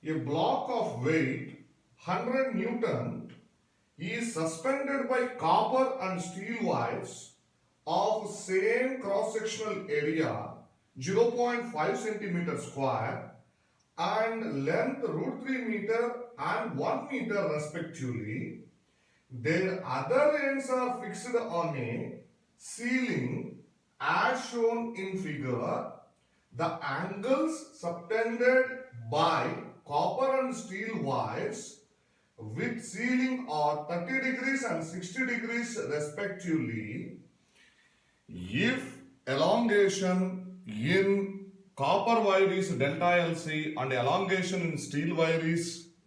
A block of weight 100 Newton is suspended by copper and steel wires of same cross-sectional area 0.5 centimeter square and length root 3 meter and 1 meter respectively. Their other ends are fixed on a ceiling as shown in figure. The angles subtended by copper and steel wires with ceiling are 30 degrees and 60 degrees respectively. If elongation in copper wire is delta LC and elongation in steel wire is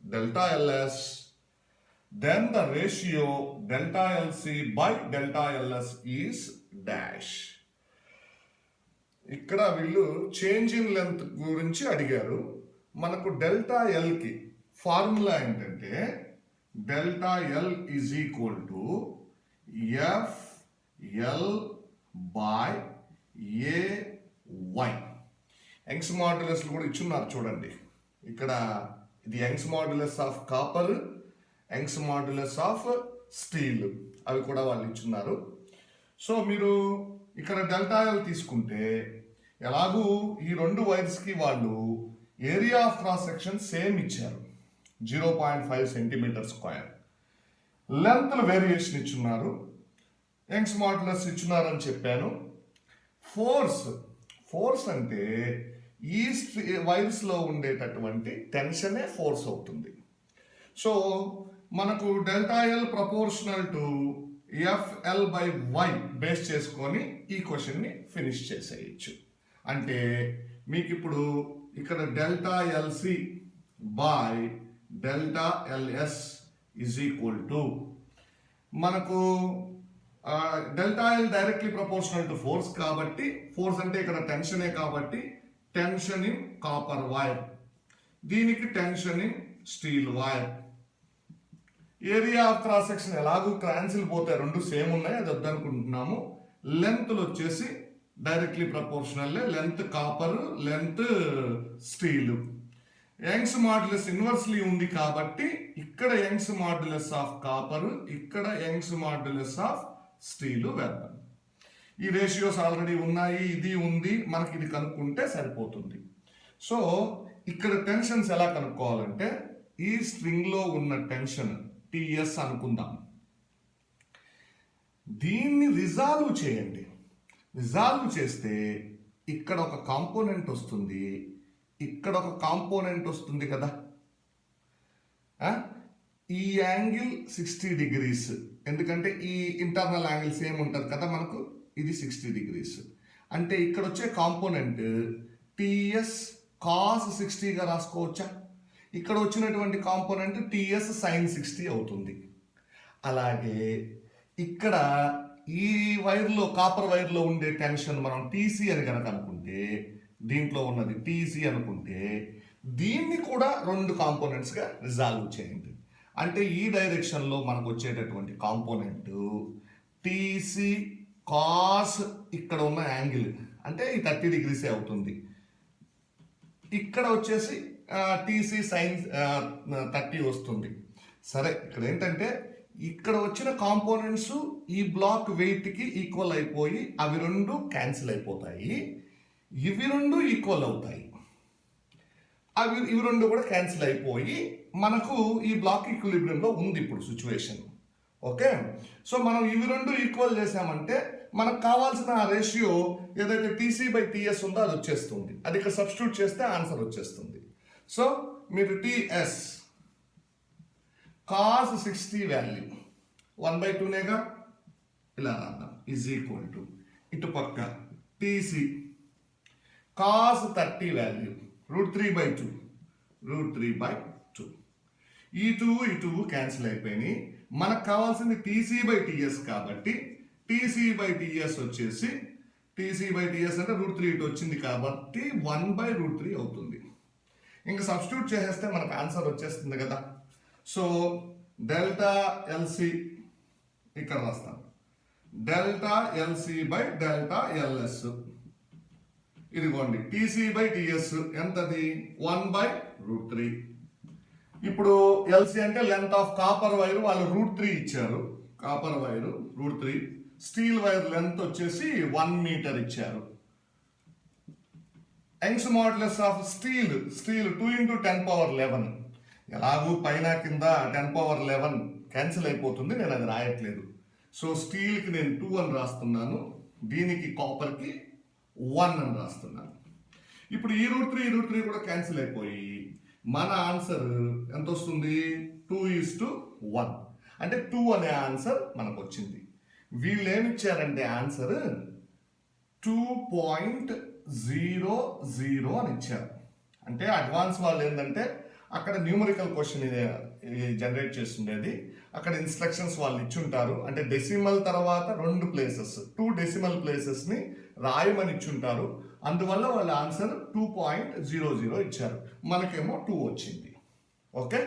delta LS, then the ratio delta LC by delta LS is dash. ఇక్కడ వీళ్ళు change in length గురించి అడిగారు. మనకు delta ఎల్కి formula ఏంటంటే delta L is equal to F L by A Y. Young's modulus కూడా ఇచ్చున్నారు చూడండి. ఇక్కడ ఇది Young's modulus of copper, Young's modulus of steel, అవి కూడా వాళ్ళు ఇచ్చున్నారు. సో మీరు ఇక్కడ డెల్టా ఎల్ తీసుకుంటే ఎలాగూ ఈ రెండు వైర్స్కి వాళ్ళు area of cross section same ఇచ్చారు, 0.5 సెంటీమీటర్ స్క్వేర్. లెంత్ల వేరియేషన్ ఇచ్చున్నారు, యంగ్స్ మాడ్యులస్ ఇచ్చున్నారని చెప్పాను. ఫోర్స్ అంటే ఈ వైర్స్లో ఉండేటటువంటి టెన్షనే ఫోర్స్ అవుతుంది. సో మనకు delta L proportional to F L by Y base చేసుకొని ఈ క్వశ్చన్ని ఫినిష్ చేసేయచ్చు. అంటే మీకు ఇప్పుడు ఇక్కడ delta L C by delta L S is equal to మనకు delta L directly proportional to force కాబట్టి, ఫోర్స్ అంటే ఇక్కడ టెన్షనే కాబట్టి టెన్షన్ ఇన్ కాపర్ వైర్, దీనికి tension in steel wire. Area of cross section ఎలాగూ క్యాన్సిల్ పోతాయి, రెండు సేమ్ ఉన్నాయి, అది వద్దనుకుంటున్నాము. లెంత్లు వచ్చేసి directly proportional, length copper, length steel. Young's modulus inversely ఉంది కాబట్టి ఇక్కడ యంగ్స్ మాడ్యులస్ ఆఫ్ కాపర్, ఇక్కడ యంగ్స్ మాడ్యులస్ ఆఫ్ స్టీల్ వేద్దాం. ఈ రేషియోస్ ఆల్రెడీ ఉన్నాయి, ఇది ఉంది, మనకి ఇది కనుక్కుంటే సరిపోతుంది. సో ఇక్కడ టెన్షన్స్ ఎలా కనుక్కోవాలంటే ఈ స్ట్రింగ్లో ఉన్న టెన్షన్ టిఎస్ అనుకుందాం. దీన్ని రిజాల్వ్ చేయండి. రిజాల్వ్ చేస్తే ఇక్కడ ఒక కాంపోనెంట్ వస్తుంది, ఇక్కడ ఒక కాంపోనెంట్ వస్తుంది కదా. ఈ యాంగిల్ 60 డిగ్రీస్, ఎందుకంటే ఈ ఇంటర్నల్ యాంగిల్ సేమ్ ఉంటుంది కదా మనకు, ఇది 60 డిగ్రీస్. అంటే ఇక్కడ వచ్చే కాంపోనెంట్ టిఎస్ కాస్ 60గా రాసుకోవచ్చా? ఇక్కడ వచ్చినటువంటి కాంపోనెంట్ టిఎస్ సైన్ 60 అవుతుంది. అలాగే ఇక్కడ ఈ వైర్లో, కాపర్ వైర్లో ఉండే టెన్షన్ మనం టీసీ అని కనుక అనుకుంటే, దీంట్లో ఉన్నది టీసీ అనుకుంటే, దీన్ని కూడా రెండు కాంపోనెంట్స్గా రిజాల్వ్ చేయండి. అంటే ఈ డైరెక్షన్లో మనకు వచ్చేటటువంటి కాంపోనెంట్ టీసీ కాస్ ఇక్కడ ఉన్న యాంగిల్ అంటే ఈ 30 డిగ్రీసే అవుతుంది. ఇక్కడ వచ్చేసి టీసీ సైన్ 30 వస్తుంది. సరే, ఇక్కడ ఏంటంటే ఇక్కడ వచ్చిన కాంపోనెంట్స్ ఈ బ్లాక్ వెయిట్కి ఈక్వల్ అయిపోయి అవి రెండు క్యాన్సిల్ అయిపోతాయి, ఇవి రెండు ఈక్వల్ అవుతాయి, ఇవి రెండు కూడా క్యాన్సిల్ అయిపోయి మనకు ఈ బ్లాక్ ఈక్విలిబ్రియంలో ఉంది ఇప్పుడు సిచ్యువేషన్. ఓకే, సో మనం ఇవి రెండు ఈక్వల్ చేసామంటే మనకు కావాల్సిన రేషియో ఏదైతే టీసీ బై టీఎస్ ఉందో అది వచ్చేస్తుంది. అది ఇక్కడ సబ్స్టిట్యూట్ చేస్తే ఆన్సర్ వచ్చేస్తుంది. సో మీరు టీఎస్ కాస్ 60 వాల్యూ 1/2నేగా ఇలా రాద్దాం, ఈజ్ ఈక్వల్ టు ఇటు పక్క టీసీ కాస్ 30 వాల్యూ √3/2, √3/2. ఈ టూ క్యాన్సిల్ అయిపోయినాయి. మనకు కావాల్సింది టీసీ బై టీఎస్ కాబట్టి టీసీ బై టీఎస్ వచ్చేసి టీసీ బై టీఎస్ అంటే √3 ఇటు వచ్చింది కాబట్టి 1/√3 అవుతుంది. ఇంకా సబ్స్టిట్యూట్ చేసేస్తే మనకు ఆన్సర్ వచ్చేస్తుంది కదా. సో డెల్టా ఎల్సి ఇక్కడ రాస్తాం, delta L C by delta L S, ఇదిగోండి టీసీ బై టీఎస్ ఎంతది 1/√3. ఇప్పుడు ఎల్సి అంటే లెంత్ ఆఫ్ కాపర్ వైర్ వాళ్ళు √3 ఇచ్చారు. Copper wire √3. Steel wire length వచ్చేసి 1 మీటర్ ఇచ్చారు. Young's modulus of steel 2 × 10⁻11. ఎలాగూ పైన కింద 10⁻11 క్యాన్సిల్ అయిపోతుంది, నేను అది రాయట్లేదు. సో స్టీల్కి నేను 2 అని రాస్తున్నాను, దీనికి కాపర్కి 1 అని రాస్తున్నాను. ఇప్పుడు ఈ √3 కూడా క్యాన్సిల్ అయిపోయి మన ఆన్సర్ ఎంత వస్తుంది? 2:1. అంటే 2 అనే ఆన్సర్ మనకు వచ్చింది. వీళ్ళు ఏమిచ్చారంటే ఆన్సర్ 2.00 అని ఇచ్చారు. అంటే అడ్వాన్స్ వాళ్ళు ఏంటంటే అక్కడ న్యూమరికల్ క్వశ్చన్ ఇది జనరేట్ చేస్తుండేది, అక్కడ ఇన్స్ట్రక్షన్స్ వాళ్ళు ఇచ్చుంటారు. అంటే డెసిమల్ తర్వాత 2 ప్లేసెస్, 2 డెసిమల్ ప్లేసెస్ని రాయమని ఇచ్చుంటారు. అందువల్ల వాళ్ళ ఆన్సర్ 2.00 ఇచ్చారు. మనకేమో 2 వచ్చింది. ఓకే.